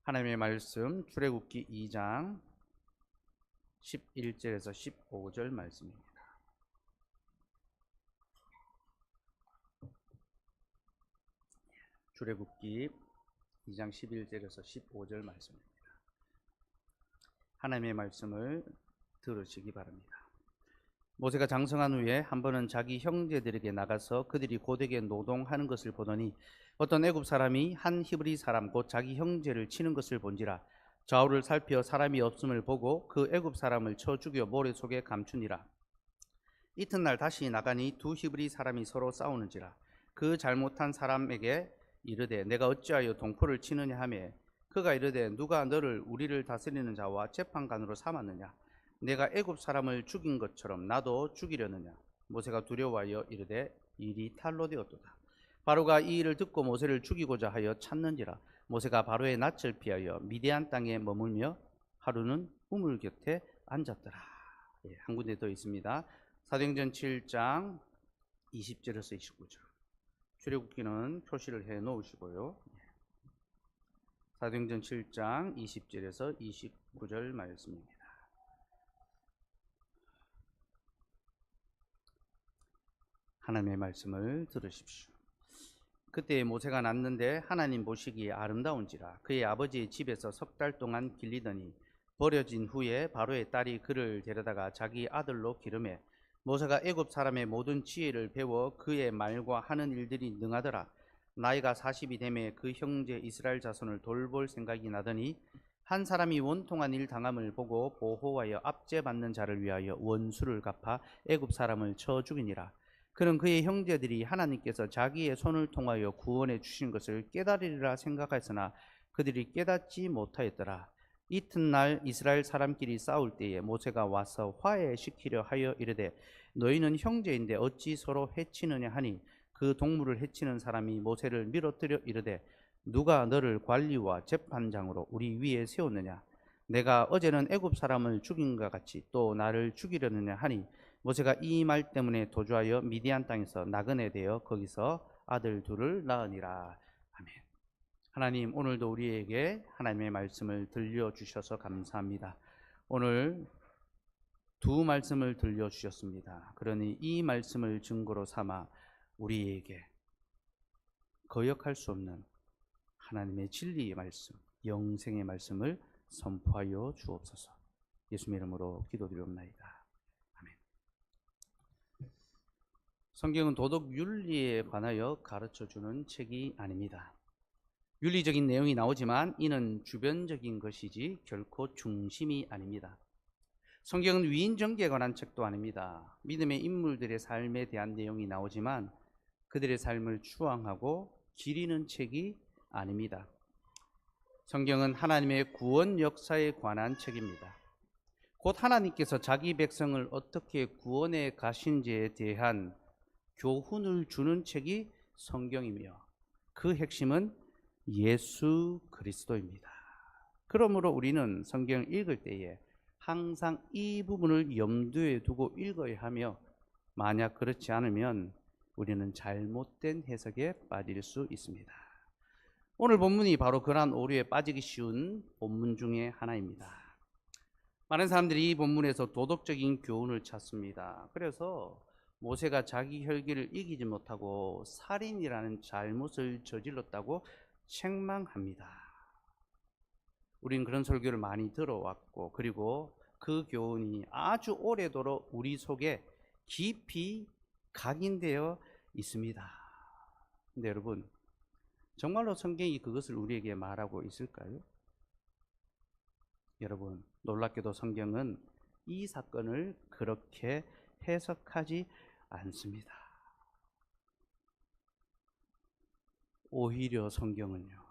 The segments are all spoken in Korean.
하나님의 말씀 출애굽기 2장 11절에서 15절 말씀입니다. 출애굽기 2장 11절에서 15절 말씀입니다. 하나님의 말씀을 들으시기 바랍니다. 모세가 장성한 후에 한 번은 자기 형제들에게 나가서 그들이 고되게 노동하는 것을 보더니 어떤 애굽 사람이 한 히브리 사람 곧 자기 형제를 치는 것을 본지라. 좌우를 살펴 사람이 없음을 보고 그 애굽 사람을 쳐 죽여 모래 속에 감추니라. 이튿날 다시 나가니 두 히브리 사람이 서로 싸우는지라. 그 잘못한 사람에게 이르되 내가 어찌하여 동포를 치느냐 하매 그가 이르되 누가 너를 우리를 다스리는 자와 재판관으로 삼았느냐. 내가 애굽 사람을 죽인 것처럼 나도 죽이려느냐. 모세가 두려워하여 이르되 일이 탈로 되었도다. 바로가 이 일을 듣고 모세를 죽이고자 하여 찾는지라. 모세가 바로의 낯을 피하여 미디안 땅에 머물며 하루는 우물 곁에 앉았더라. 한 군데 더 있습니다. 사도행전 7장 20절에서 29절. 출애굽기는 표시를 해 놓으시고요. 사도행전 7장 20절에서 29절 말씀입니다. 하나님의 말씀을 들으십시오. 그때 모세가 낳는데 하나님 보시기에 아름다운지라. 그의 아버지의 집에서 석 달 동안 길리더니 버려진 후에 바로의 딸이 그를 데려다가 자기 아들로 기르매 모세가 애굽 사람의 모든 지혜를 배워 그의 말과 하는 일들이 능하더라. 나이가 40이 되매 그 형제 이스라엘 자손을 돌볼 생각이 나더니 한 사람이 원통한 일 당함을 보고 보호하여 압제받는 자를 위하여 원수를 갚아 애굽 사람을 쳐 죽이니라. 그는 그의 형제들이 하나님께서 자기의 손을 통하여 구원해 주신 것을 깨달으리라 생각하였으나 그들이 깨닫지 못하였더라. 이튿날 이스라엘 사람끼리 싸울 때에 모세가 와서 화해시키려 하여 이르되 너희는 형제인데 어찌 서로 해치느냐 하니 그 동물을 해치는 사람이 모세를 밀어뜨려 이르되 누가 너를 관리와 재판장으로 우리 위에 세웠느냐. 내가 어제는 애굽 사람을 죽인 것 같이 또 나를 죽이려느냐 하니 모세가 이 말 때문에 도주하여 미디안 땅에서 나그네 되어 거기서 아들 둘을 낳으니라. 아멘. 하나님, 오늘도 우리에게 하나님의 말씀을 들려주셔서 감사합니다. 오늘 두 말씀을 들려주셨습니다. 그러니 이 말씀을 증거로 삼아 우리에게 거역할 수 없는 하나님의 진리의 말씀, 영생의 말씀을 선포하여 주옵소서. 예수님의 이름으로 기도드리옵나이다. 성경은 도덕 윤리에 관하여 가르쳐주는 책이 아닙니다. 윤리적인 내용이 나오지만 이는 주변적인 것이지 결코 중심이 아닙니다. 성경은 위인전개에 관한 책도 아닙니다. 믿음의 인물들의 삶에 대한 내용이 나오지만 그들의 삶을 추앙하고 기리는 책이 아닙니다. 성경은 하나님의 구원 역사에 관한 책입니다. 곧 하나님께서 자기 백성을 어떻게 구원해 가신지에 대한 교훈을 주는 책이 성경이며 그 핵심은 예수 그리스도입니다. 그러므로 우리는 성경을 읽을 때에 항상 이 부분을 염두에 두고 읽어야 하며 만약 그렇지 않으면 우리는 잘못된 해석에 빠질 수 있습니다. 오늘 본문이 바로 그러한 오류에 빠지기 쉬운 본문 중에 하나입니다. 많은 사람들이 이 본문에서 도덕적인 교훈을 찾습니다. 그래서 모세가 자기 혈기를 이기지 못하고 살인이라는 잘못을 저질렀다고 책망합니다. 우리는 그런 설교를 많이 들어왔고 그리고 그 교훈이 아주 오래도록 우리 속에 깊이 각인되어 있습니다. 근데 여러분, 정말로 성경이 그것을 우리에게 말하고 있을까요? 여러분, 놀랍게도 성경은 이 사건을 그렇게 해석하지 않습니다. 오히려 성경은요,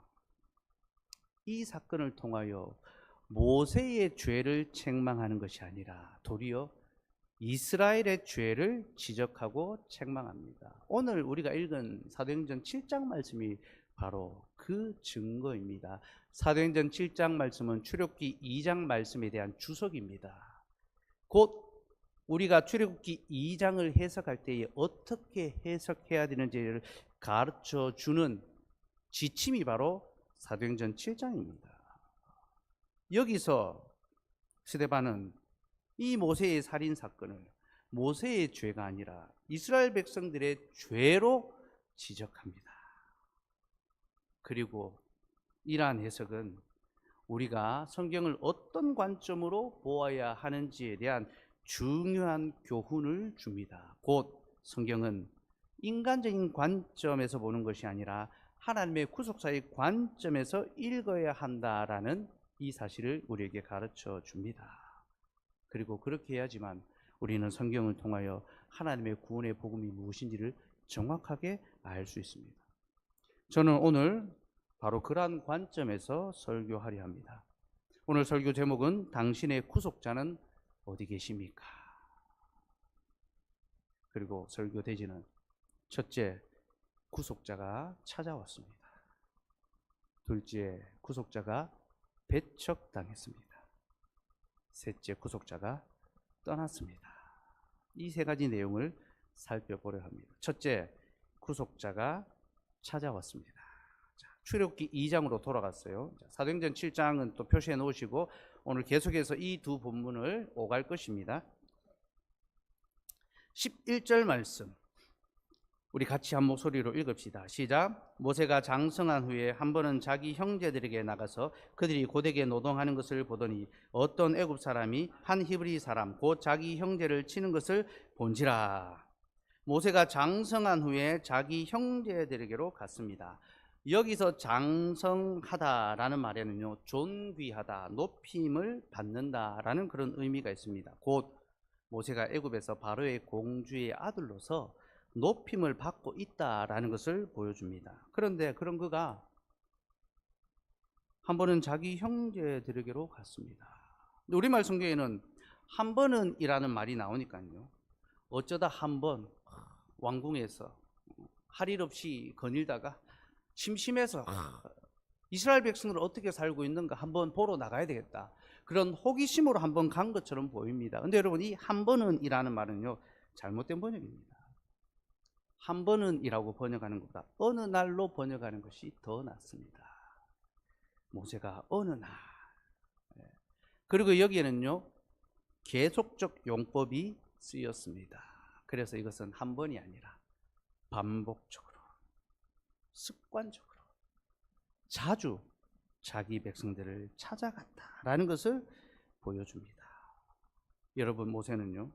이 사건을 통하여 모세의 죄를 책망하는 것이 아니라 도리어 이스라엘의 죄를 지적하고 책망합니다. 오늘 우리가 읽은 사도행전 7장 말씀이 바로 그 증거입니다. 사도행전 7장 말씀은 출애굽기 2장 말씀에 대한 주석입니다. 곧 우리가 출애굽기 2장을 해석할 때에 어떻게 해석해야 되는지를 가르쳐 주는 지침이 바로 사도행전 7장입니다. 여기서 스데반은 이 모세의 살인 사건을 모세의 죄가 아니라 이스라엘 백성들의 죄로 지적합니다. 그리고 이러한 해석은 우리가 성경을 어떤 관점으로 보아야 하는지에 대한 중요한 교훈을 줍니다. 곧 성경은 인간적인 관점에서 보는 것이 아니라 하나님의 구속사의 관점에서 읽어야 한다라는 이 사실을 우리에게 가르쳐 줍니다. 그리고 그렇게 해야지만 우리는 성경을 통하여 하나님의 구원의 복음이 무엇인지를 정확하게 알 수 있습니다. 저는 오늘 바로 그러한 관점에서 설교하려 합니다. 오늘 설교 제목은 당신의 구속자는 어디 계십니까? 그리고 설교 대지는 첫째, 구속자가 찾아왔습니다. 둘째, 구속자가 배척당했습니다. 셋째, 구속자가 떠났습니다. 이 세 가지 내용을 살펴보려 합니다. 첫째, 구속자가 찾아왔습니다. 출애굽기 2장으로 돌아갔어요. 사도행전 7장은 또 표시해 놓으시고 오늘 계속해서 이 두 본문을 오갈 것입니다. 11절 말씀 우리 같이 한 목소리로 읽읍시다. 시작. 모세가 장성한 후에 한 번은 자기 형제들에게 나가서 그들이 고되게 노동하는 것을 보더니 어떤 애굽 사람이 한 히브리 사람 곧 자기 형제를 치는 것을 본지라. 모세가 장성한 후에 자기 형제들에게로 갔습니다. 여기서 장성하다라는 말에는요, 존귀하다, 높임을 받는다라는 그런 의미가 있습니다. 곧 모세가 애굽에서 바로의 공주의 아들로서 높임을 받고 있다라는 것을 보여줍니다. 그런데 그런 그가 한 번은 자기 형제들에게로 갔습니다. 우리말 성경에는 한 번은 이라는 말이 나오니까요, 어쩌다 한 번 왕궁에서 할 일 없이 거닐다가 심심해서 이스라엘 백성들 어떻게 살고 있는가 한번 보러 나가야 되겠다, 그런 호기심으로 한번 간 것처럼 보입니다. 근데 여러분, 이 한 번은 이라는 말은요, 잘못된 번역입니다. 한 번은 이라고 번역하는 것보다 어느 날로 번역하는 것이 더 낫습니다. 모세가 어느 날. 그리고 여기에는요, 계속적 용법이 쓰였습니다. 그래서 이것은 한 번이 아니라 반복적으로, 습관적으로, 자주 자기 백성들을 찾아갔다라는 것을 보여줍니다. 여러분, 모세는요,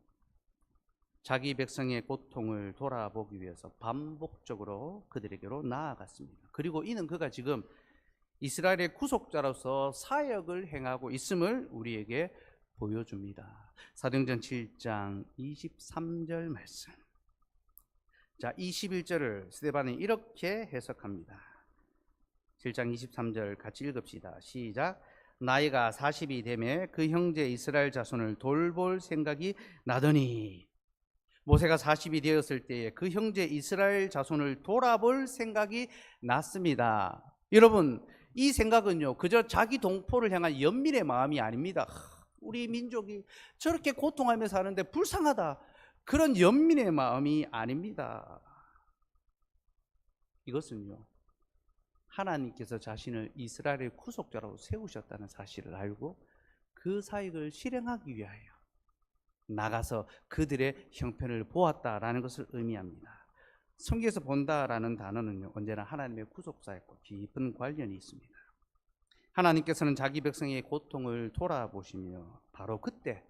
자기 백성의 고통을 돌아보기 위해서 반복적으로 그들에게로 나아갔습니다. 그리고 이는 그가 지금 이스라엘의 구속자로서 사역을 행하고 있음을 우리에게 보여줍니다. 사도행전 7장 23절 말씀. 자, 21절을 스데반이 이렇게 해석합니다. 7장 23절 같이 읽읍시다. 시작. 나이가 40이 되매 그 형제 이스라엘 자손을 돌볼 생각이 나더니, 모세가 40이 되었을 때에 그 형제 이스라엘 자손을 돌아볼 생각이 났습니다. 여러분, 이 생각은요, 그저 자기 동포를 향한 연민의 마음이 아닙니다. 우리 민족이 저렇게 고통하며 사는데 불쌍하다, 그런 연민의 마음이 아닙니다. 이것은요, 하나님께서 자신을 이스라엘의 구속자라고 세우셨다는 사실을 알고 그 사역을 실행하기 위하여 나가서 그들의 형편을 보았다라는 것을 의미합니다. 성경에서 본다라는 단어는요, 언제나 하나님의 구속사역과 깊은 관련이 있습니다. 하나님께서는 자기 백성의 고통을 돌아보시며 바로 그때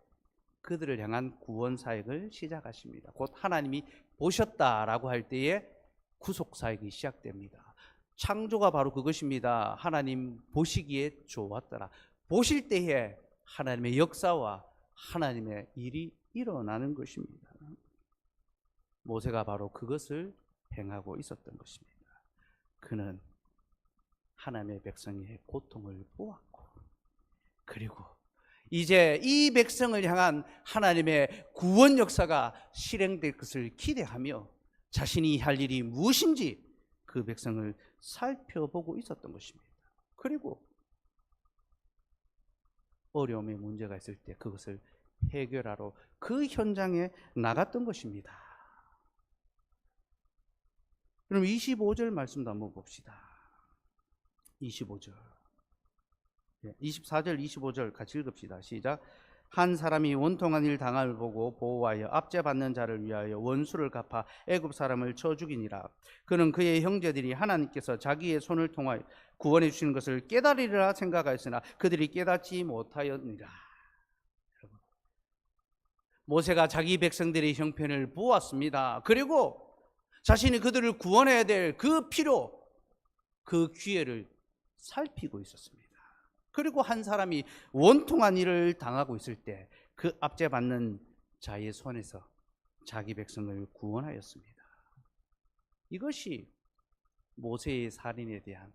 그들을 향한 구원 사역을 시작하십니다. 곧 하나님이 보셨다라고 할 때에 구속 사역이 시작됩니다. 창조가 바로 그것입니다. 하나님 보시기에 좋았더라. 보실 때에 하나님의 역사와 하나님의 일이 일어나는 것입니다. 모세가 바로 그것을 행하고 있었던 것입니다. 그는 하나님의 백성의 고통을 보았고, 그리고 이제 이 백성을 향한 하나님의 구원 역사가 실행될 것을 기대하며 자신이 할 일이 무엇인지 그 백성을 살펴보고 있었던 것입니다. 그리고 어려움의 문제가 있을 때 그것을 해결하러 그 현장에 나갔던 것입니다. 그럼 25절 말씀도 한번 봅시다. 25절. 24절 25절 같이 읽읍시다. 시작. 한 사람이 원통한 일 당함을 보고 보호하여 압제받는 자를 위하여 원수를 갚아 애굽 사람을 쳐 죽이니라. 그는 그의 형제들이 하나님께서 자기의 손을 통하여 구원해 주시는 것을 깨달으리라 생각하였으나 그들이 깨닫지 못하였느니라. 모세가 자기 백성들의 형편을 보았습니다. 그리고 자신이 그들을 구원해야 될 그 필요, 그 기회를 살피고 있었습니다. 그리고 한 사람이 원통한 일을 당하고 있을 때 그 압제받는 자의 손에서 자기 백성을 구원하였습니다. 이것이 모세의 살인에 대한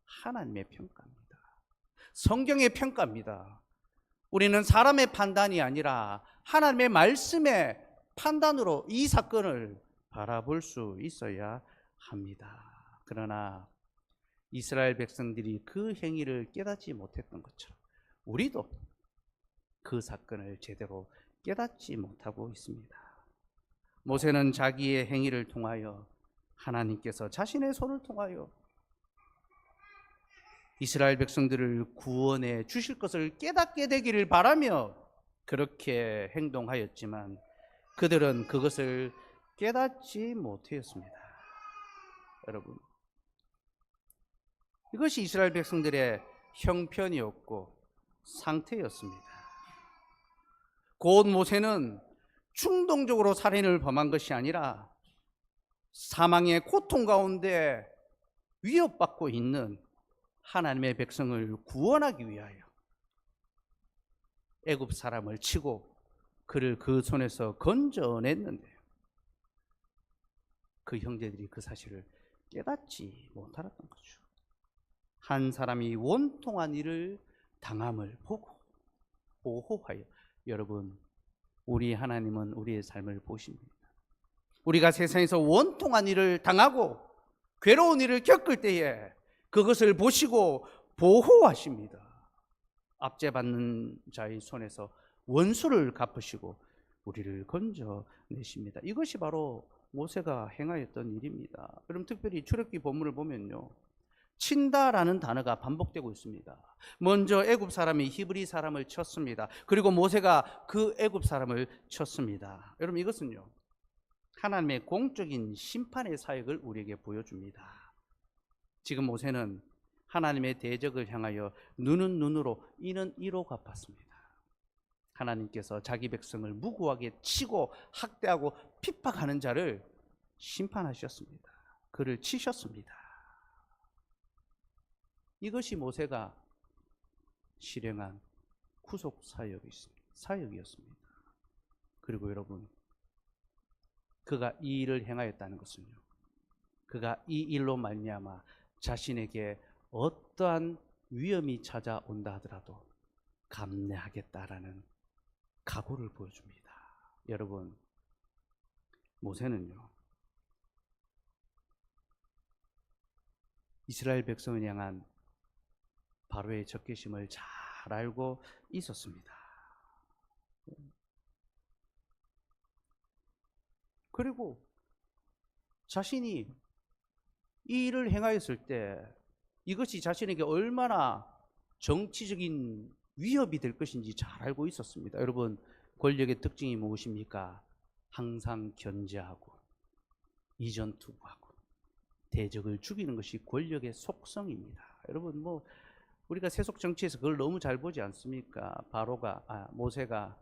하나님의 평가입니다. 성경의 평가입니다. 우리는 사람의 판단이 아니라 하나님의 말씀의 판단으로 이 사건을 바라볼 수 있어야 합니다. 그러나 이스라엘 백성들이 그 행위를 깨닫지 못했던 것처럼 우리도 그 사건을 제대로 깨닫지 못하고 있습니다. 모세는 자기의 행위를 통하여 하나님께서 자신의 손을 통하여 이스라엘 백성들을 구원해 주실 것을 깨닫게 되기를 바라며 그렇게 행동하였지만 그들은 그것을 깨닫지 못하였습니다. 여러분, 이것이 이스라엘 백성들의 형편이었고 상태였습니다. 곧 모세는 충동적으로 살인을 범한 것이 아니라 사망의 고통 가운데 위협받고 있는 하나님의 백성을 구원하기 위하여 애굽 사람을 치고 그를 그 손에서 건져냈는데 그 형제들이 그 사실을 깨닫지 못하였던 거죠. 한 사람이 원통한 일을 당함을 보고 보호하여, 여러분, 우리 하나님은 우리의 삶을 보십니다. 우리가 세상에서 원통한 일을 당하고 괴로운 일을 겪을 때에 그것을 보시고 보호하십니다. 압제받는 자의 손에서 원수를 갚으시고 우리를 건져내십니다. 이것이 바로 모세가 행하였던 일입니다. 그럼 특별히 출애굽기 본문을 보면요, 친다라는 단어가 반복되고 있습니다. 먼저 애굽 사람이 히브리 사람을 쳤습니다. 그리고 모세가 그 애굽 사람을 쳤습니다. 여러분, 이것은요, 하나님의 공적인 심판의 사역을 우리에게 보여줍니다. 지금 모세는 하나님의 대적을 향하여 눈은 눈으로 이는 이로 갚았습니다. 하나님께서 자기 백성을 무고하게 치고 학대하고 핍박하는 자를 심판하셨습니다. 그를 치셨습니다. 이것이 모세가 실행한 구속 사역이었습니다. 그리고 여러분, 그가 이 일을 행하였다는 것은요, 그가 이 일로 말미암아 자신에게 어떠한 위험이 찾아온다 하더라도 감내하겠다라는 각오를 보여줍니다. 여러분, 모세는요, 이스라엘 백성을 향한 바로의 적개심을 잘 알고 있었습니다. 그리고 자신이 이 일을 행하였을 때 이것이 자신에게 얼마나 정치적인 위협이 될 것인지 잘 알고 있었습니다. 여러분, 권력의 특징이 무엇입니까? 항상 견제하고 이전투구하고 대적을 죽이는 것이 권력의 속성입니다. 여러분, 우리가 세속 정치에서 그걸 너무 잘 보지 않습니까? 모세가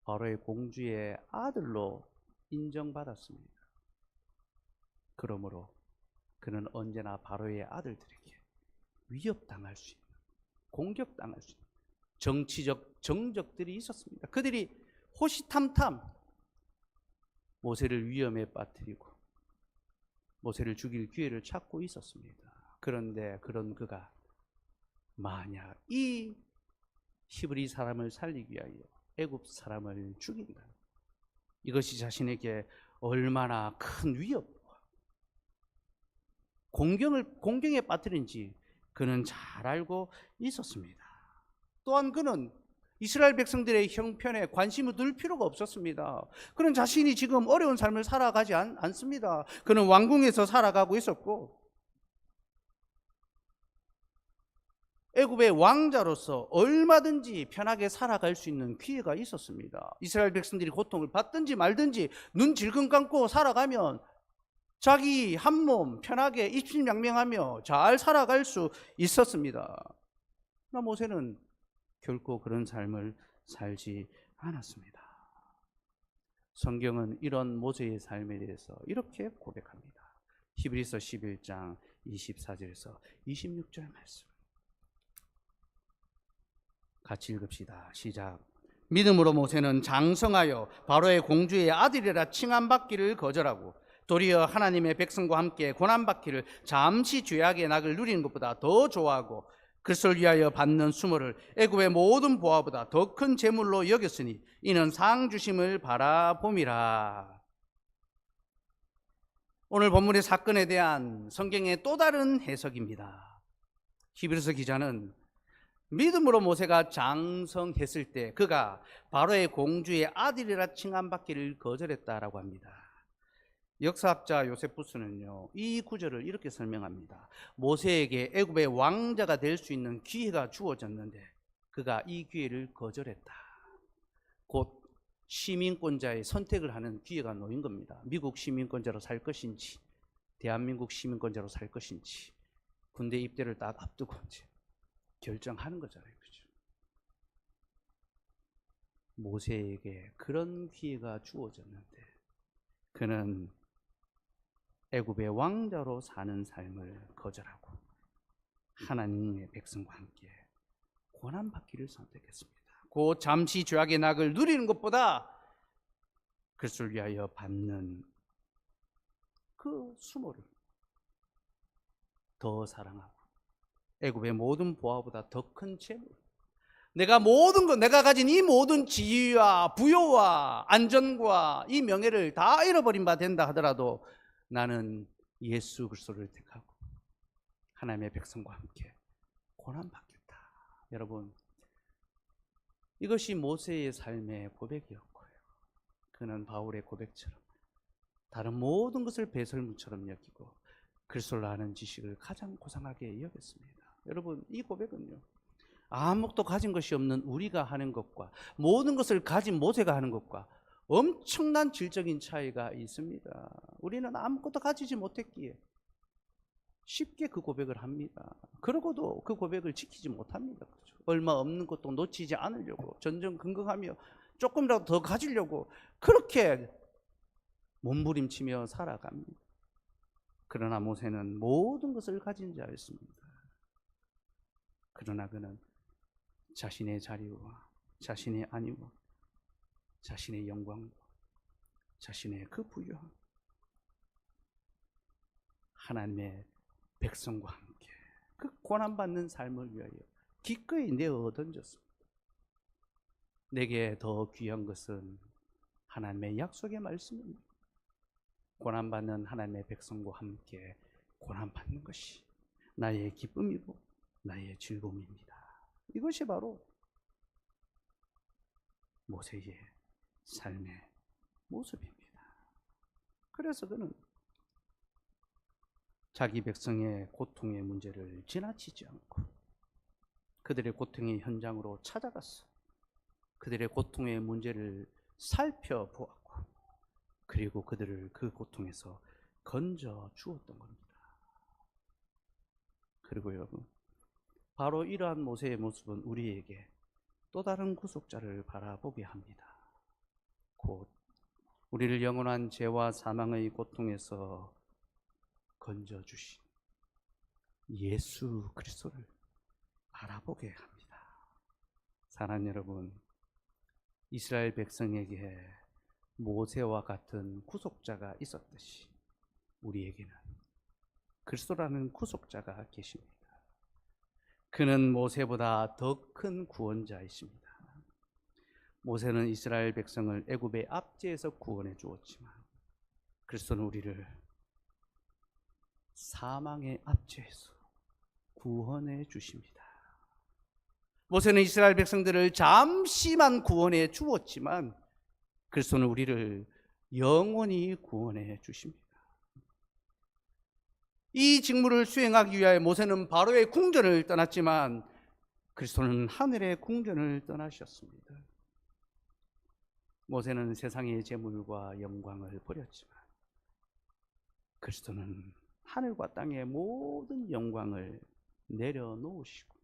바로의 공주의 아들로 인정받았습니다. 그러므로 그는 언제나 바로의 아들들에게 위협당할 수 있는, 공격당할 수 있는 정치적 정적들이 있었습니다. 그들이 호시탐탐 모세를 위험에 빠뜨리고 모세를 죽일 기회를 찾고 있었습니다. 그런데 그런 그가 만약 이 히브리 사람을 살리기 위하여 애굽 사람을 죽인다, 이것이 자신에게 얼마나 큰 위협과 공경에 빠뜨린지 그는 잘 알고 있었습니다. 또한 그는 이스라엘 백성들의 형편에 관심을 둘 필요가 없었습니다. 그는 자신이 지금 어려운 삶을 살아가지 않습니다. 그는 왕궁에서 살아가고 있었고 애굽의 왕자로서 얼마든지 편하게 살아갈 수 있는 기회가 있었습니다. 이스라엘 백성들이 고통을 받든지 말든지 눈 질끈 감고 살아가면 자기 한 몸 편하게 입신양명하며 잘 살아갈 수 있었습니다. 그러나 모세는 결코 그런 삶을 살지 않았습니다. 성경은 이런 모세의 삶에 대해서 이렇게 고백합니다. 히브리서 11장 24절에서 26절 말씀 같이 읽읍시다. 시작. 믿음으로 모세는 장성하여 바로의 공주의 아들이라 칭함받기를 거절하고 도리어 하나님의 백성과 함께 고난받기를 잠시 죄악의 낙을 누리는 것보다 더 좋아하고 그리스도를 위하여 받는 수모를 애굽의 모든 보화보다 더 큰 재물로 여겼으니 이는 상 주심을 바라봄이라. 오늘 본문의 사건에 대한 성경의 또 다른 해석입니다. 히브리서 기자는 믿음으로 모세가 장성했을 때 그가 바로의 공주의 아들이라 칭함받기를 거절했다라고 합니다. 역사학자 요세푸스는요, 이 구절을 이렇게 설명합니다. 모세에게 애굽의 왕자가 될 수 있는 기회가 주어졌는데 그가 이 기회를 거절했다. 곧 시민권자의 선택을 하는 기회가 놓인 겁니다. 미국 시민권자로 살 것인지 대한민국 시민권자로 살 것인지 군대 입대를 딱 앞두고 이제 결정하는 거잖아요. 그죠? 모세에게 그런 기회가 주어졌는데 그는 애굽의 왕자로 사는 삶을 거절하고 하나님의 백성과 함께 고난받기를 선택했습니다. 곧 잠시 죄악의 낙을 누리는 것보다 그리스도를 위하여 받는 그 수모를 더 사랑하고 애굽의 모든 보화보다 더 큰 재물, 내가 모든 것, 내가 가진 이 모든 지위와 부여와 안전과 이 명예를 다 잃어버린 바 된다 하더라도 나는 예수 그리스도를 택하고 하나님의 백성과 함께 고난받겠다. 여러분, 이것이 모세의 삶의 고백이었고요. 그는 바울의 고백처럼 다른 모든 것을 배설물처럼 여기고 그리스도를 아는 지식을 가장 고상하게 여겼습니다. 여러분, 이 고백은요, 아무것도 가진 것이 없는 우리가 하는 것과 모든 것을 가진 모세가 하는 것과 엄청난 질적인 차이가 있습니다. 우리는 아무것도 가지지 못했기에 쉽게 그 고백을 합니다. 그러고도 그 고백을 지키지 못합니다. 그렇죠? 얼마 없는 것도 놓치지 않으려고 전전긍긍하며 조금이라도 더 가지려고 그렇게 몸부림치며 살아갑니다. 그러나 모세는 모든 것을 가진 자였습니다. 그러나 그는 자신의 자리와 자신의 안위와 자신의 영광과 자신의 그 부유함, 하나님의 백성과 함께 그 고난받는 삶을 위하여 기꺼이 내어 던졌습니다. 내게 더 귀한 것은 하나님의 약속의 말씀입니다. 고난받는 하나님의 백성과 함께 고난받는 것이 나의 기쁨이고 나의 즐거움입니다. 이것이 바로 모세의 삶의 모습입니다. 그래서 그는 자기 백성의 고통의 문제를 지나치지 않고 그들의 고통의 현장으로 찾아갔어. 그들의 고통의 문제를 살펴보았고 그리고 그들을 그 고통에서 건져 주었던 겁니다. 그리고 여러분, 바로 이러한 모세의 모습은 우리에게 또 다른 구속자를 바라보게 합니다. 곧 우리를 영원한 죄와 사망의 고통에서 건져주신 예수 그리스도를 바라보게 합니다. 사랑하는 여러분, 이스라엘 백성에게 모세와 같은 구속자가 있었듯이 우리에게는 그리스도라는 구속자가 계십니다. 그는 모세보다 더 큰 구원자이십니다. 모세는 이스라엘 백성을 애굽의 압제에서 구원해 주었지만 그리스도는 우리를 사망의 압제에서 구원해 주십니다. 모세는 이스라엘 백성들을 잠시만 구원해 주었지만 그리스도는 우리를 영원히 구원해 주십니다. 이 직무를 수행하기 위하여 모세는 바로의 궁전을 떠났지만 그리스도는 하늘의 궁전을 떠나셨습니다. 모세는 세상의 재물과 영광을 버렸지만 그리스도는 하늘과 땅의 모든 영광을 내려놓으시고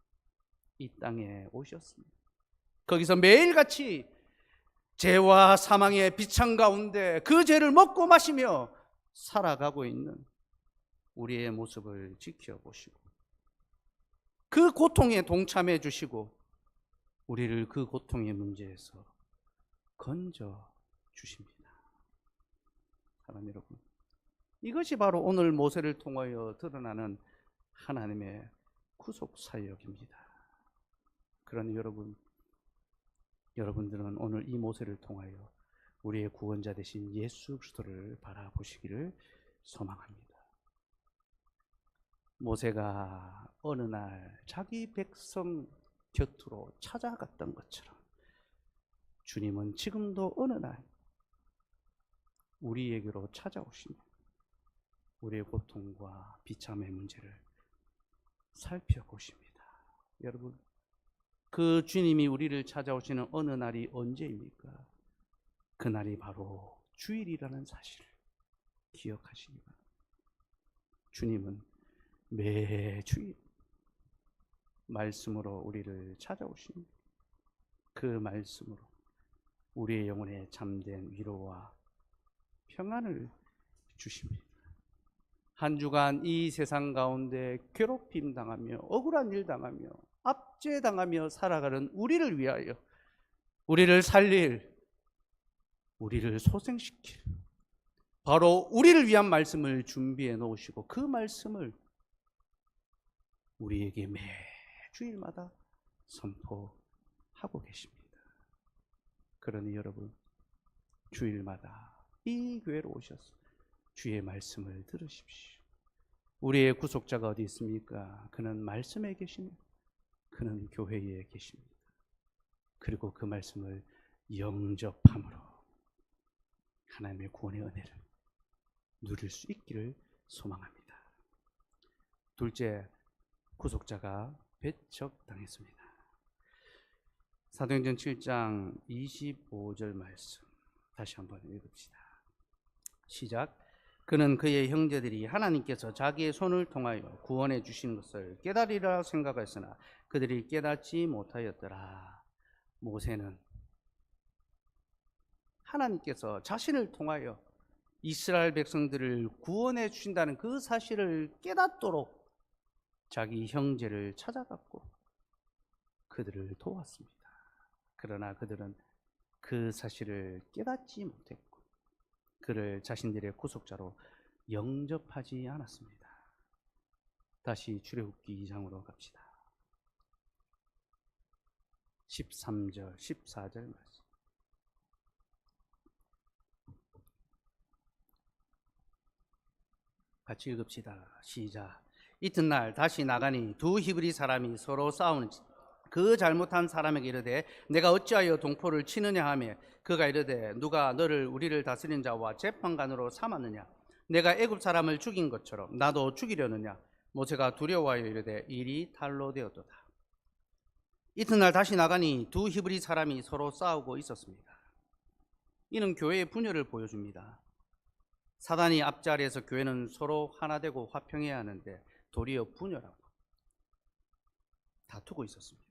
이 땅에 오셨습니다. 거기서 매일같이 죄와 사망의 비창 가운데 그 죄를 먹고 마시며 살아가고 있는 우리의 모습을 지켜보시고 그 고통에 동참해 주시고 우리를 그 고통의 문제에서 건져 주십니다. 사랑하는 여러분, 이것이 바로 오늘 모세를 통하여 드러나는 하나님의 구속 사역입니다. 그러니 여러분들은 오늘 이 모세를 통하여 우리의 구원자 되신 예수 그리스도를 바라보시기를 소망합니다. 모세가 어느 날 자기 백성 곁으로 찾아갔던 것처럼 주님은 지금도 어느 날 우리에게로 찾아오시며 우리의 고통과 비참의 문제를 살펴보십니다. 여러분, 그 주님이 우리를 찾아오시는 어느 날이 언제입니까? 그날이 바로 주일이라는 사실을 기억하시기 바랍니다. 주님은 매주일 말씀으로 우리를 찾아오십니다. 그 말씀으로 우리의 영혼에 참된 위로와 평안을 주십니다. 한 주간 이 세상 가운데 괴롭힘 당하며 억울한 일 당하며 압제당하며 살아가는 우리를 위하여 우리를 살릴, 우리를 소생시킬 바로 우리를 위한 말씀을 준비해 놓으시고 그 말씀을 우리에게 매주일마다 선포하고 계십니다. 그러니 여러분, 주일마다 이 교회로 오셔서 주의 말씀을 들으십시오. 우리의 구속자가 어디 있습니까? 그는 말씀에 계시며 그는 교회에 계십니다. 그리고 그 말씀을 영접함으로 하나님의 구원의 은혜를 누릴 수 있기를 소망합니다. 둘째, 구속자가 배척당했습니다. 사도행전 7장 25절 말씀 다시 한번 읽읍시다. 시작. 그는 그의 형제들이 하나님께서 자기의 손을 통하여 구원해 주신 것을 깨달으리라 생각하였으나 그들이 깨닫지 못하였더라. 모세는 하나님께서 자신을 통하여 이스라엘 백성들을 구원해 주신다는 그 사실을 깨닫도록 자기 형제를 찾아갔고 그들을 도왔습니다. 그러나 그들은 그 사실을 깨닫지 못했고 그를 자신들의 구속자로 영접하지 않았습니다. 다시 출애굽기 2장으로 갑시다. 13절, 14절 말씀. 같이 읽읍시다. 시작. 이튿날 다시 나가니 두 히브리 사람이 서로 싸우는지 그 잘못한 사람에게 이르되 내가 어찌하여 동포를 치느냐 하며 그가 이르되 누가 너를 우리를 다스리는 자와 재판관으로 삼았느냐? 내가 애굽 사람을 죽인 것처럼 나도 죽이려느냐? 모세가 두려워하여 이르되 일이 탈로 되었도다. 이튿날 다시 나가니 두 히브리 사람이 서로 싸우고 있었습니다. 이는 교회의 분열을 보여줍니다. 사단이 앞자리에서 교회는 서로 하나 되고 화평해야 하는데 도리어 분열하고 다투고 있었습니다.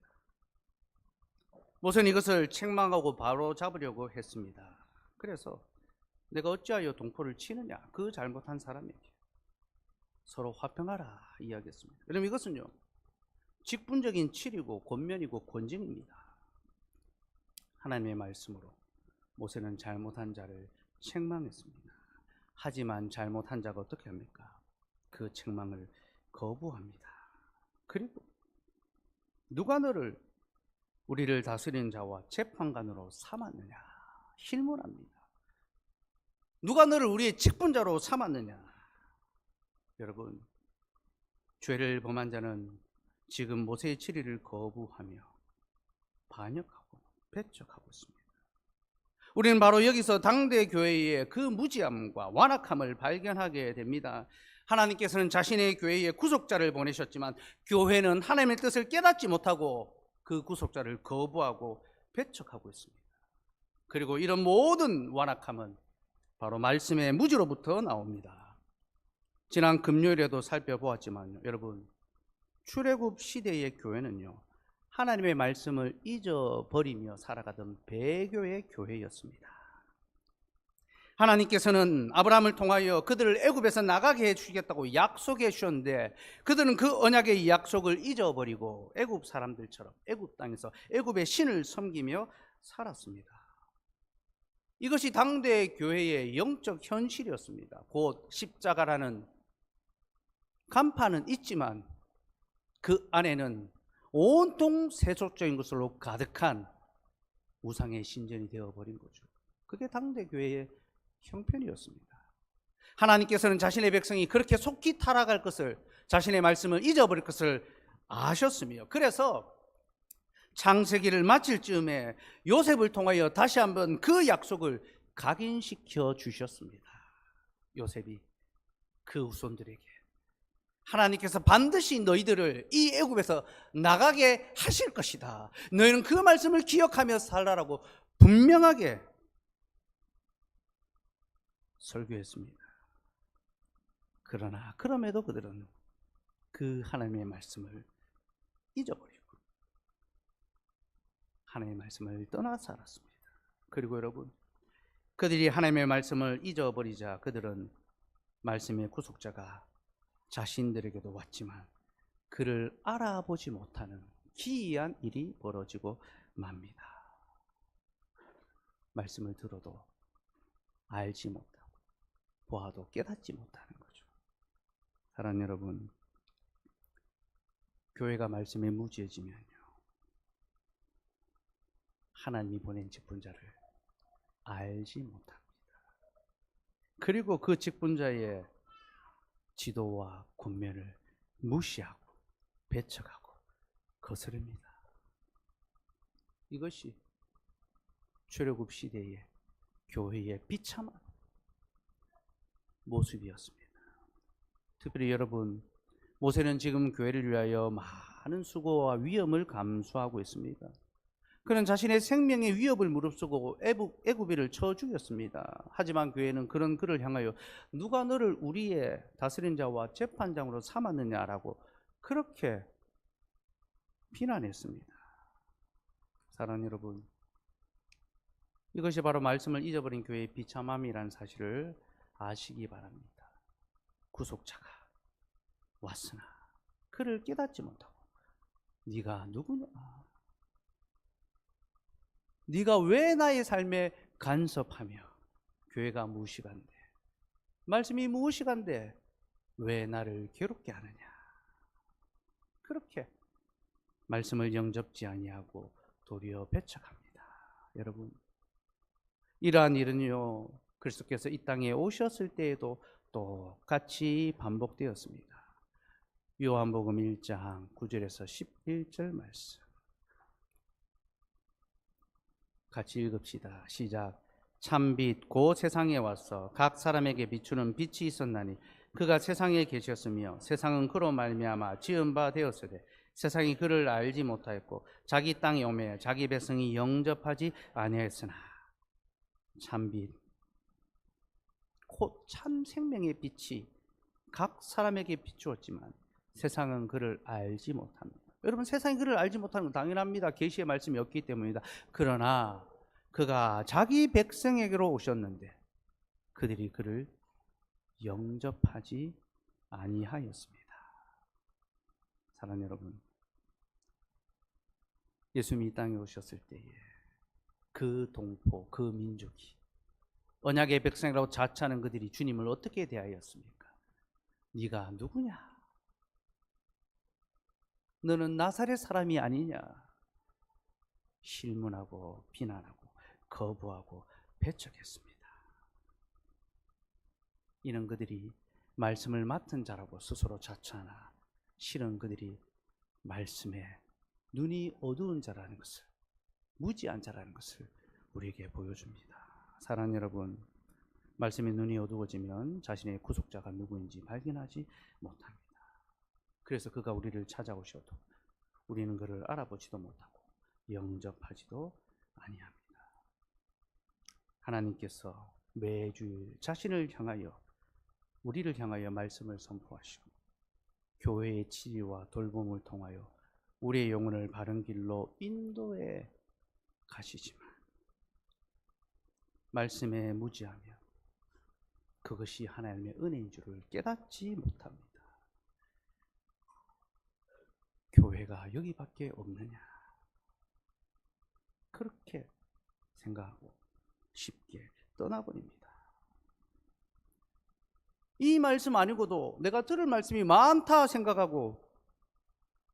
모세는 이것을 책망하고 바로 잡으려고 했습니다. 그래서 내가 어찌하여 동포를 치느냐? 그 잘못한 사람에게 서로 화평하라 이야기했습니다. 왜냐하면 이것은요 직분적인 치리고 권면이고 권징입니다. 하나님의 말씀으로 모세는 잘못한 자를 책망했습니다. 하지만 잘못한 자가 어떻게 합니까? 그 책망을 거부합니다. 그리고 누가 너를 우리를 다스리는 자와 재판관으로 삼았느냐? 힐문합니다. 누가 너를 우리의 직분자로 삼았느냐? 여러분, 죄를 범한 자는 지금 모세의 치리를 거부하며 반역하고 배척하고 있습니다. 우리는 바로 여기서 당대 교회의 그 무지함과 완악함을 발견하게 됩니다. 하나님께서는 자신의 교회에 구속자를 보내셨지만 교회는 하나님의 뜻을 깨닫지 못하고 그 구속자를 거부하고 배척하고 있습니다. 그리고 이런 모든 완악함은 바로 말씀의 무지로부터 나옵니다. 지난 금요일에도 살펴보았지만 여러분, 출애굽 시대의 교회는요, 하나님의 말씀을 잊어버리며 살아가던 배교의 교회였습니다. 하나님께서는 아브라함을 통하여 그들을 애굽에서 나가게 해주시겠다고 약속해 주셨는데 그들은 그 언약의 약속을 잊어버리고 애굽 사람들처럼 애굽 땅에서 애굽의 신을 섬기며 살았습니다. 이것이 당대 교회의 영적 현실이었습니다. 곧 십자가라는 간판은 있지만 그 안에는 온통 세속적인 것으로 가득한 우상의 신전이 되어버린 거죠. 그게 당대 교회의 형편이었습니다. 하나님께서는 자신의 백성이 그렇게 속히 타락할 것을, 자신의 말씀을 잊어버릴 것을 아셨으며, 그래서 창세기를 마칠 즈음에 요셉을 통하여 다시 한번 그 약속을 각인시켜 주셨습니다. 요셉이 그 후손들에게 하나님께서 반드시 너희들을 이 애굽에서 나가게 하실 것이다, 너희는 그 말씀을 기억하며 살라라고 분명하게 설교했습니다. 그러나 그럼에도 그들은 그 하나님의 말씀을 잊어버리고 하나님의 말씀을 떠나 살았습니다. 그리고 여러분, 그들이 하나님의 말씀을 잊어버리자 그들은 말씀의 구속자가 자신들에게도 왔지만 그를 알아보지 못하는 기이한 일이 벌어지고 맙니다. 말씀을 들어도 알지 못하고 보아도 깨닫지 못하는 거죠. 사랑하는 여러분, 교회가 말씀에 무지해지면요, 하나님이 보낸 직분자를 알지 못합니다. 그리고 그 직분자의 지도와 권면을 무시하고 배척하고 거스릅니다. 이것이 출애굽 시대의 교회의 비참한 모습이었습니다. 특별히 여러분, 모세는 지금 교회를 위하여 많은 수고와 위험을 감수하고 있습니다. 그는 자신의 생명의 위협을 무릅쓰고 애굽인을 쳐 죽였습니다. 하지만 교회는 그런 그를 향하여 누가 너를 우리의 다스린 자와 재판장으로 삼았느냐라고 그렇게 비난했습니다. 사랑하는 여러분, 이것이 바로 말씀을 잊어버린 교회의 비참함이라는 사실을 아시기 바랍니다. 구속자가 왔으나 그를 깨닫지 못하고 네가 누구냐? 네가 왜 나의 삶에 간섭하며 교회가 무식한데, 말씀이 무식한데 왜 나를 괴롭게 하느냐? 그렇게 말씀을 영접지 아니하고 도리어 배척합니다. 여러분, 이러한 일은요, 그리스도께서 이 땅에 오셨을 때에도 똑같이 반복되었습니다. 요한복음 1장 9절에서 11절 말씀 같이 읽읍시다. 시작. 참빛 곧 세상에 와서 각 사람에게 비추는 빛이 있었나니 그가 세상에 계셨으며 세상은 그로 말미암아 지은 바 되었으되 세상이 그를 알지 못하였고 자기 땅에 오매 자기 백성이 영접하지 아니하였으나 참빛 곧 참 생명의 빛이 각 사람에게 비추었지만 세상은 그를 알지 못합니다. 여러분, 세상이 그를 알지 못하는 건 당연합니다. 계시의 말씀이 없기 때문이다. 그러나 그가 자기 백성에게로 오셨는데 그들이 그를 영접하지 아니하였습니다. 사랑하는 여러분, 예수님이 이 땅에 오셨을 때에 그 동포, 그 민족이, 언약의 백성이라고 자처하는 그들이 주님을 어떻게 대하였습니까? 네가 누구냐? 너는 나사렛 사람이 아니냐? 실문하고 비난하고 거부하고 배척했습니다. 이는 그들이 말씀을 맡은 자라고 스스로 자처하나 실은 그들이 말씀에 눈이 어두운 자라는 것을, 무지한 자라는 것을 우리에게 보여줍니다. 사랑하는 여러분, 말씀에 눈이 어두워지면 자신의 구속자가 누구인지 발견하지 못합니다. 그래서 그가 우리를 찾아오셔도 우리는 그를 알아보지도 못하고 영접하지도 아니합니다. 하나님께서 매주 자신을 향하여, 우리를 향하여 말씀을 선포하시고 교회의 치유와 돌봄을 통하여 우리의 영혼을 바른 길로 인도해 가시지만 말씀에 무지하며 그것이 하나님의 은혜인 줄을 깨닫지 못합니다. 교회가 여기밖에 없느냐, 그렇게 생각하고 쉽게 떠나버립니다. 이 말씀 아니고도 내가 들을 말씀이 많다 생각하고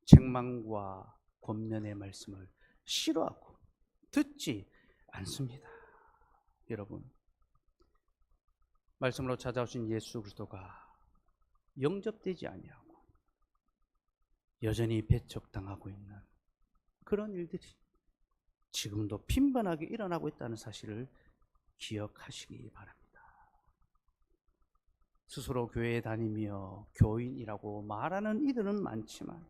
책망과 권면의 말씀을 싫어하고 듣지 않습니다. 여러분, 말씀으로 찾아오신 예수 그리스도가 영접되지 아니하고 여전히 배척당하고 있는 그런 일들이 지금도 빈번하게 일어나고 있다는 사실을 기억하시기 바랍니다. 스스로 교회에 다니며 교인이라고 말하는 이들은 많지만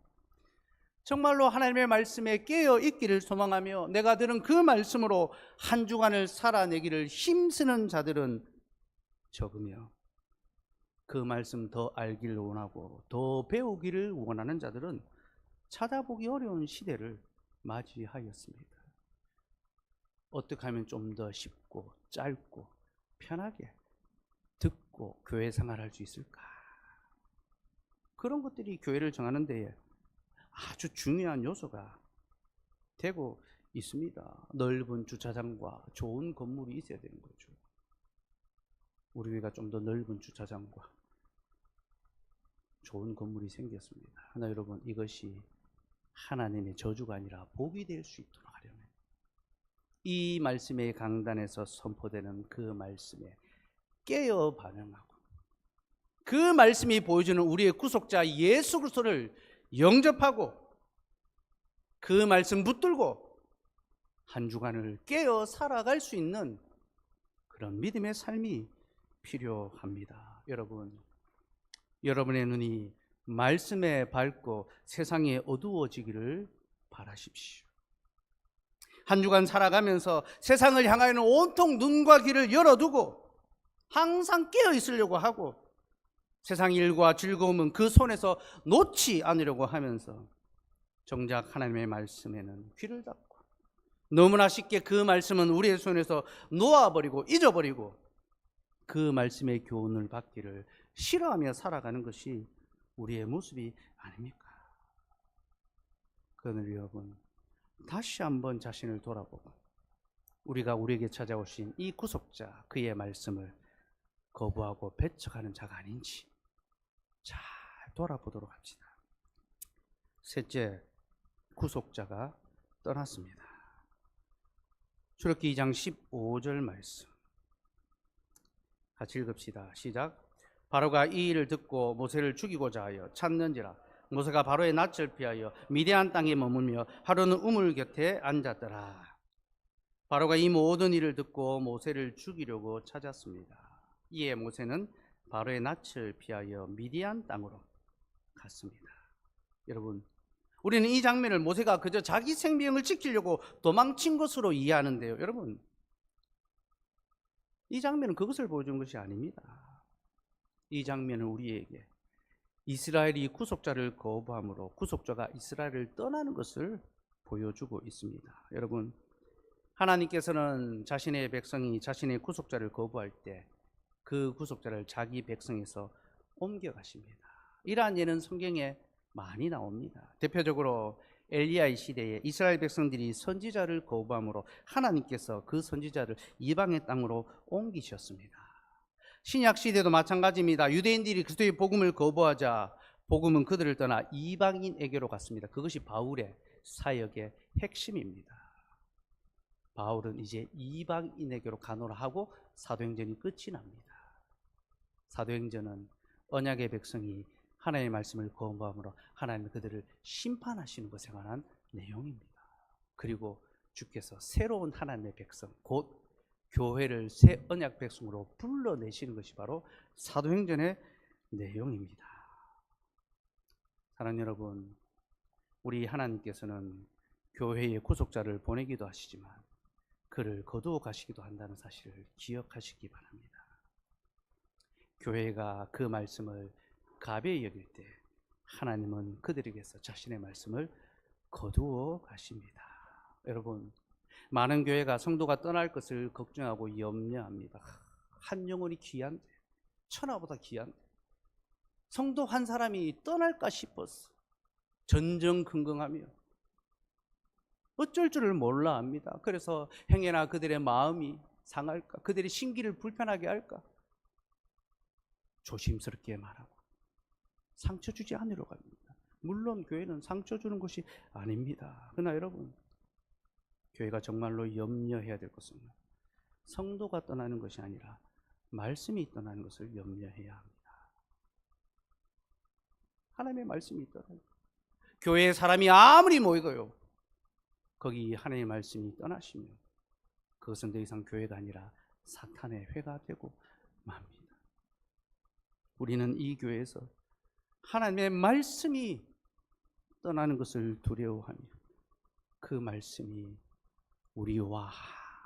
정말로 하나님의 말씀에 깨어 있기를 소망하며 내가 들은 그 말씀으로 한 주간을 살아내기를 힘쓰는 자들은 적으며 그 말씀 더 알기를 원하고 더 배우기를 원하는 자들은 찾아보기 어려운 시대를 맞이하였습니다. 어떻게 하면 좀 더 쉽고 짧고 편하게 듣고 교회 생활할 수 있을까? 그런 것들이 교회를 정하는 데에 아주 중요한 요소가 되고 있습니다. 넓은 주차장과 좋은 건물이 있어야 되는 거죠. 우리 교회가 좀 더 넓은 주차장과 좋은 건물이 생겼습니다. 하나 여러분, 이것이 하나님의 저주가 아니라 복이 될 수 있도록 하려면 이 말씀의 강단에서 선포되는 그 말씀에 깨어 반응하고 그 말씀이 보여주는 우리의 구속자 예수 그리스도를 영접하고 그 말씀 붙들고 한 주간을 깨어 살아갈 수 있는 그런 믿음의 삶이 필요합니다. 여러분, 여러분의 눈이 말씀에 밝고 세상에 어두워지기를 바라십시오. 한 주간 살아가면서 세상을 향하여는 온통 눈과 귀를 열어두고 항상 깨어 있으려고 하고 세상 일과 즐거움은 그 손에서 놓지 않으려고 하면서 정작 하나님의 말씀에는 귀를 닫고 너무나 쉽게 그 말씀은 우리의 손에서 놓아버리고 잊어버리고 그 말씀의 교훈을 받기를 싫어하며 살아가는 것이 우리의 모습이 아닙니까? 그러나 여러분, 다시 한번 자신을 돌아보고 우리가 우리에게 찾아오신 이 구속자 그의 말씀을 거부하고 배척하는 자가 아닌지 잘 돌아보도록 합시다. 셋째, 구속자가 떠났습니다. 출애굽기 2장 15절 말씀 같이 읽읍시다. 시작. 바로가 이 일을 듣고 모세를 죽이고자 하여 찾는지라 모세가 바로의 낯을 피하여 미디안 땅에 머물며 하루는 우물 곁에 앉았더라. 바로가 이 모든 일을 듣고 모세를 죽이려고 찾았습니다. 이에 모세는 바로의 낯을 피하여 미디안 땅으로 갔습니다. 여러분, 우리는 이 장면을 모세가 그저 자기 생명을 지키려고 도망친 것으로 이해하는데요. 여러분, 이 장면은 그것을 보여준 것이 아닙니다. 이 장면은 우리에게 이스라엘이 구속자를 거부함으로 구속자가 이스라엘을 떠나는 것을 보여주고 있습니다. 여러분, 하나님께서는 자신의 백성이 자신의 구속자를 거부할 때 그 구속자를 자기 백성에서 옮겨가십니다. 이러한 예는 성경에 많이 나옵니다. 대표적으로 엘리야의 시대에 이스라엘 백성들이 선지자를 거부함으로 하나님께서 그 선지자를 이방의 땅으로 옮기셨습니다. 신약 시대도 마찬가지입니다. 유대인들이 그리스도의 복음을 거부하자 복음은 그들을 떠나 이방인에게로 갔습니다. 그것이 바울의 사역의 핵심입니다. 바울은 이제 이방인에게로 가노라 하고 사도행전이 끝이 납니다. 사도행전은 언약의 백성이 하나님의 말씀을 거부함으로 하나님이 그들을 심판하시는 것에 관한 내용입니다. 그리고 주께서 새로운 하나님의 백성, 곧 교회를 새 언약 백성으로 불러내시는 것이 바로 사도행전의 내용입니다. 사랑하는 여러분, 우리 하나님께서는 교회의 구속자를 보내기도 하시지만 그를 거두어 가시기도 한다는 사실을 기억하시기 바랍니다. 교회가 그 말씀을 가벼이 여길 때 하나님은 그들에게서 자신의 말씀을 거두어 가십니다. 여러분, 많은 교회가 성도가 떠날 것을 걱정하고 염려합니다. 한 영혼이 귀한데, 천하보다 귀한데, 성도 한 사람이 떠날까 싶어서 전전긍긍하며 어쩔 줄을 몰라 합니다. 그래서 행여나 그들의 마음이 상할까, 그들의 심기를 불편하게 할까 조심스럽게 말하고 상처 주지 않으려고 합니다. 물론 교회는 상처 주는 것이 아닙니다. 그러나 여러분, 교회가 정말로 염려해야 될 것은 성도가 떠나는 것이 아니라 말씀이 떠나는 것을 염려해야 합니다. 하나님의 말씀이 떠나요. 교회에 사람이 아무리 모이고요, 거기 하나님의 말씀이 떠나시면 그것은 더 이상 교회가 아니라 사탄의 회가 되고 맙니다. 우리는 이 교회에서 하나님의 말씀이 떠나는 것을 두려워하며 그 말씀이 우리와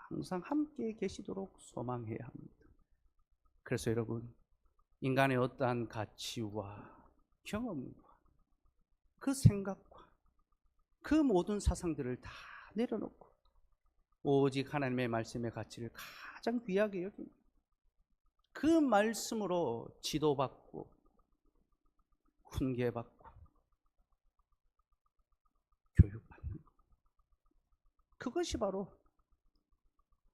항상 함께 계시도록 소망해야 합니다. 그래서 여러분, 인간의 어떠한 가치와 경험과 그 생각과 그 모든 사상들을 다 내려놓고 오직 하나님의 말씀의 가치를 가장 귀하게 여기며 그 말씀으로 지도받고 훈계받고 교육받는 것, 그것이 바로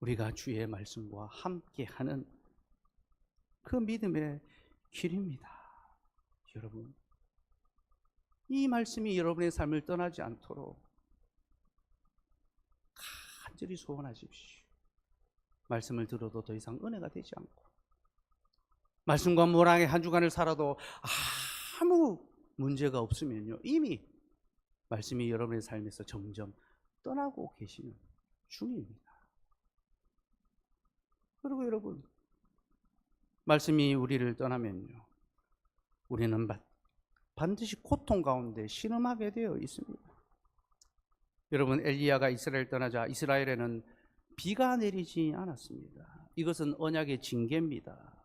우리가 주의 말씀과 함께하는 그 믿음의 길입니다. 여러분, 이 말씀이 여러분의 삶을 떠나지 않도록 간절히 소원하십시오. 말씀을 들어도 더 이상 은혜가 되지 않고 말씀과 무랑의 한 주간을 살아도 아무 문제가 없으면요, 이미 말씀이 여러분의 삶에서 점점 떠나고 계시는 중입니다. 그리고 여러분, 말씀이 우리를 떠나면요, 우리는 반드시 고통 가운데 신음하게 되어 있습니다. 여러분, 엘리야가 이스라엘 떠나자 이스라엘에는 비가 내리지 않았습니다. 이것은 언약의 징계입니다.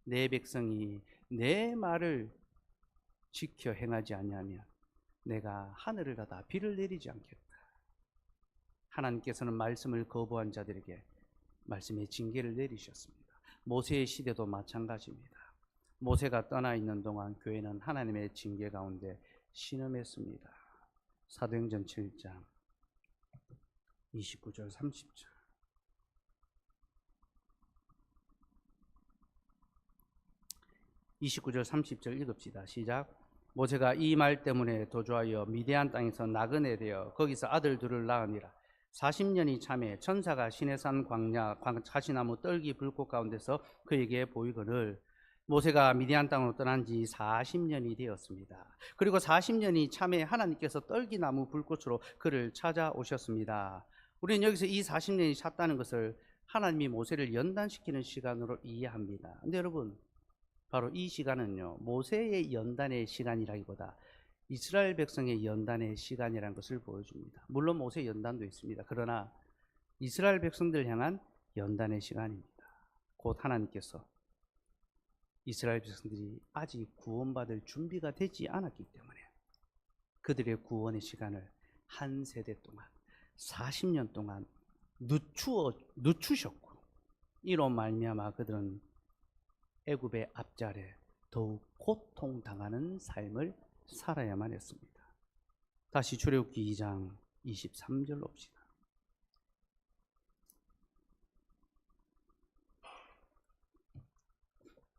내 백성이 내 말을 지켜 행하지 아니하면 내가 하늘을 닫아 비를 내리지 않겠다. 하나님께서는 말씀을 거부한 자들에게 말씀의 징계를 내리셨습니다. 모세의 시대도 마찬가지입니다. 모세가 떠나 있는 동안 교회는 하나님의 징계 가운데 신음했습니다. 사도행전 7장 29절 30절. 29절 30절 읽읍시다. 시작. 모세가 이 말 때문에 도주하여 미디안 땅에서 나그네 되어 거기서 아들 둘을 낳으니라. 40년이 참에 천사가 시내산 광야 가시나무 떨기 불꽃 가운데서 그에게 보이거늘. 모세가 미디안 땅으로 떠난 지 40년이 되었습니다. 그리고 40년이 참에 하나님께서 떨기나무 불꽃으로 그를 찾아오셨습니다. 우리는 여기서 이 40년이 찼다는 것을 하나님이 모세를 연단시키는 시간으로 이해합니다. 근데 여러분, 바로 이 시간은요, 모세의 연단의 시간이라기보다 이스라엘 백성의 연단의 시간이라는 것을 보여줍니다. 물론 모세의 연단도 있습니다. 그러나 이스라엘 백성들 향한 연단의 시간입니다. 곧 하나님께서 이스라엘 백성들이 아직 구원받을 준비가 되지 않았기 때문에 그들의 구원의 시간을 한 세대 동안 40년 동안 늦추셨고, 이로 말미암아 그들은 애굽의 앞자리에 더욱 고통당하는 삶을 살아야만 했습니다. 다시 출애굽기 2장 23절 봅시다.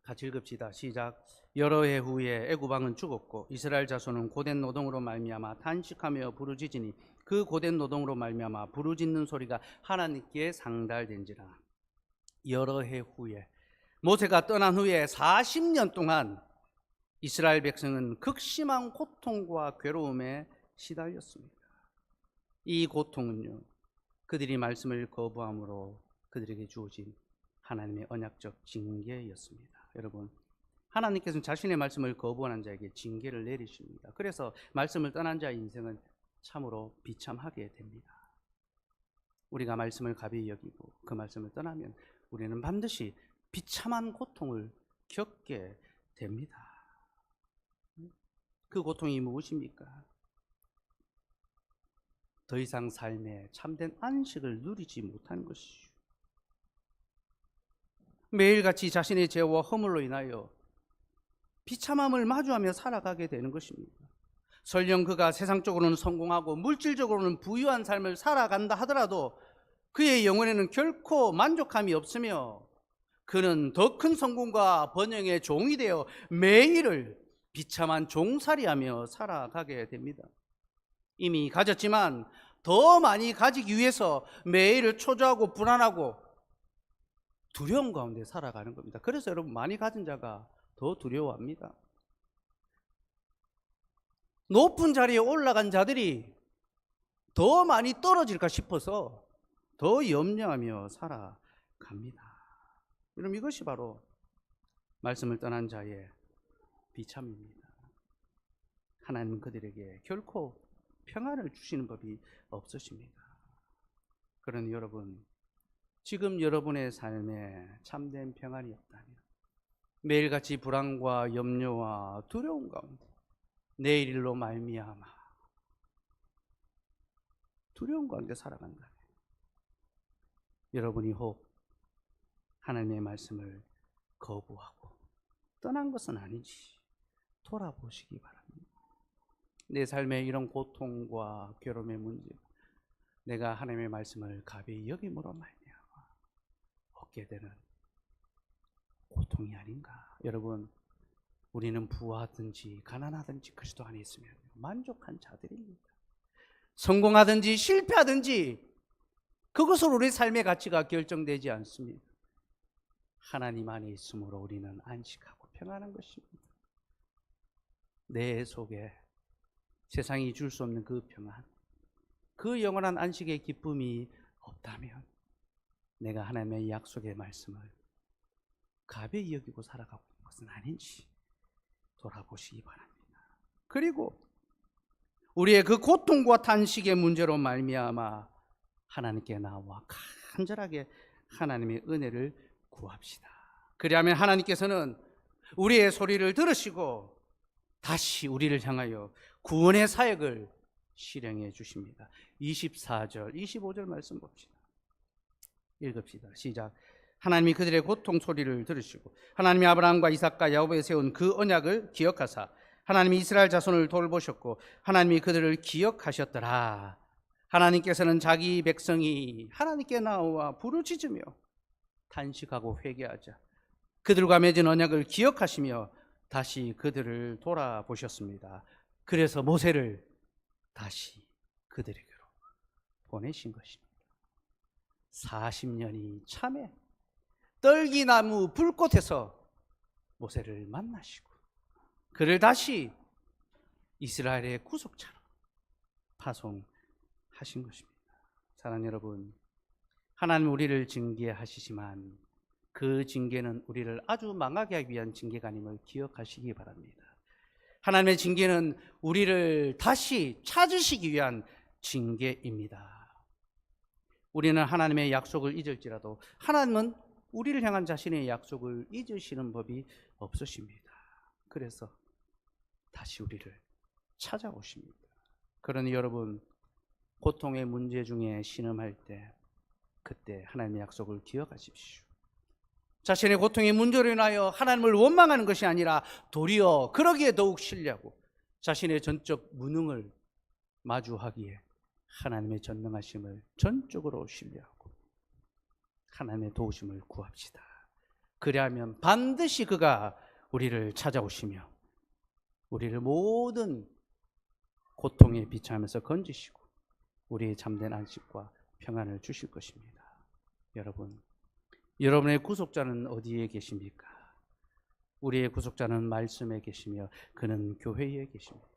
같이 읽읍시다. 시작. 여러 해 후에 애굽 왕은 죽었고 이스라엘 자손은 고된 노동으로 말미암아 탄식하며 부르짖으니 그 고된 노동으로 말미암아 부르짖는 소리가 하나님께 상달된지라. 여러 해 후에, 모세가 떠난 후에 40년 동안 이스라엘 백성은 극심한 고통과 괴로움에 시달렸습니다. 이 고통은요, 그들이 말씀을 거부함으로 그들에게 주어진 하나님의 언약적 징계였습니다. 여러분, 하나님께서는 자신의 말씀을 거부하는 자에게 징계를 내리십니다. 그래서 말씀을 떠난 자의 인생은 참으로 비참하게 됩니다. 우리가 말씀을 가벼이 여기고 그 말씀을 떠나면 우리는 반드시 비참한 고통을 겪게 됩니다. 그 고통이 무엇입니까? 더 이상 삶에 참된 안식을 누리지 못하는 것이죠. 매일같이 자신의 죄와 허물로 인하여 비참함을 마주하며 살아가게 되는 것입니다. 설령 그가 세상적으로는 성공하고 물질적으로는 부유한 삶을 살아간다 하더라도 그의 영혼에는 결코 만족함이 없으며 그는 더 큰 성공과 번영의 종이 되어 매일을 비참한 종살이하며 살아가게 됩니다. 이미 가졌지만 더 많이 가지기 위해서 매일을 초조하고 불안하고 두려움 가운데 살아가는 겁니다. 그래서 여러분, 많이 가진 자가 더 두려워합니다. 높은 자리에 올라간 자들이 더 많이 떨어질까 싶어서 더 염려하며 살아갑니다. 여러분, 이것이 바로 말씀을 떠난 자의 비참입니다. 하나님은 그들에게 결코 평안을 주시는 법이 없으십니다. 그러니 여러분, 지금 여러분의 삶에 참된 평안이 없다면 매일같이 불안과 염려와 두려움 가운데 내일 일로 말미암아 두려움 가운데 살아간다면 여러분이 혹 하나님의 말씀을 거부하고 떠난 것은 아닌지 돌아보시기 바랍니다. 내 삶에 이런 고통과 괴로움의 문제, 내가 하나님의 말씀을 가벼이 여김으로 말미암아 얻게 되는 고통이 아닌가. 여러분, 우리는 부하든지 가난하든지 그리스도 안에 있으면 만족한 자들입니다. 성공하든지 실패하든지 그것으로 우리 삶의 가치가 결정되지 않습니다. 하나님 안에 있으므로 우리는 안식하고 평안한 것입니다. 내 속에 세상이 줄 수 없는 그 평안, 그 영원한 안식의 기쁨이 없다면 내가 하나님의 약속의 말씀을 가벼이 여기고 살아가고 있는 것은 아닌지 돌아보시기 바랍니다. 그리고 우리의 그 고통과 탄식의 문제로 말미암아 하나님께 나와 간절하게 하나님의 은혜를 구합시다. 그리하면 하나님께서는 우리의 소리를 들으시고 다시 우리를 향하여 구원의 사역을 실행해 주십니다. 24절, 25절 말씀 봅시다. 읽읍시다. 시작. 하나님이 그들의 고통 소리를 들으시고 하나님이 아브라함과 이삭과 야곱에 세운 그 언약을 기억하사 하나님이 이스라엘 자손을 돌보셨고 하나님이 그들을 기억하셨더라. 하나님께서는 자기 백성이 하나님께 나와 부르짖으며 탄식하고 회개하자 그들과 맺은 언약을 기억하시며 다시 그들을 돌아보셨습니다. 그래서 모세를 다시 그들에게로 보내신 것입니다. 40년이 참에 떨기나무 불꽃에서 모세를 만나시고 그를 다시 이스라엘의 구속자로 파송하신 것입니다. 사랑하는 여러분, 하나님 우리를 징계하시지만 그 징계는 우리를 아주 망하게 하기 위한 징계가 아님을 기억하시기 바랍니다. 하나님의 징계는 우리를 다시 찾으시기 위한 징계입니다. 우리는 하나님의 약속을 잊을지라도 하나님은 우리를 향한 자신의 약속을 잊으시는 법이 없으십니다. 그래서 다시 우리를 찾아오십니다. 그러니 여러분, 고통의 문제 중에 신음할 때 그때 하나님의 약속을 기억하십시오. 자신의 고통의 문제로 인하여 하나님을 원망하는 것이 아니라 도리어 그러기에 더욱 신뢰하고 자신의 전적 무능을 마주하기에 하나님의 전능하심을 전적으로 신뢰하고 하나님의 도우심을 구합시다. 그리하면 반드시 그가 우리를 찾아오시며 우리를 모든 고통에 비참해서 건지시고 우리의 참된 안식과 평안을 주실 것입니다. 여러분, 여러분의 구속자는 어디에 계십니까? 우리의 구속자는 말씀에 계시며 그는 교회에 계십니다.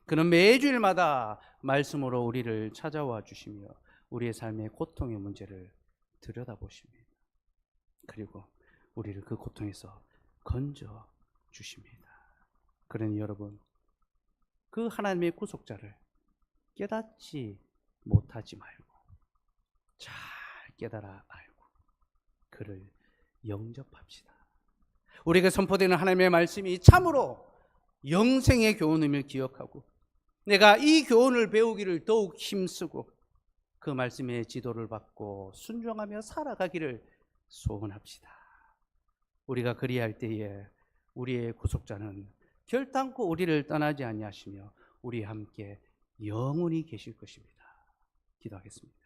그는 매주일마다 말씀으로 우리를 찾아와 주시며 우리의 삶의 고통의 문제를 들여다보십니다. 그리고 우리를 그 고통에서 건져 주십니다. 그러니 여러분, 그 하나님의 구속자를 깨닫지 못하지 말고 잘 깨달아 알고 그를 영접합시다. 우리에게 선포되는 하나님의 말씀이 참으로 영생의 교훈임을 기억하고 내가 이 교훈을 배우기를 더욱 힘쓰고 그 말씀의 지도를 받고 순종하며 살아가기를 소원합시다. 우리가 그리할 때에 우리의 구속자는 결단코 우리를 떠나지 아니하시며 우리와 함께 영원히 계실 것입니다. 기도하겠습니다.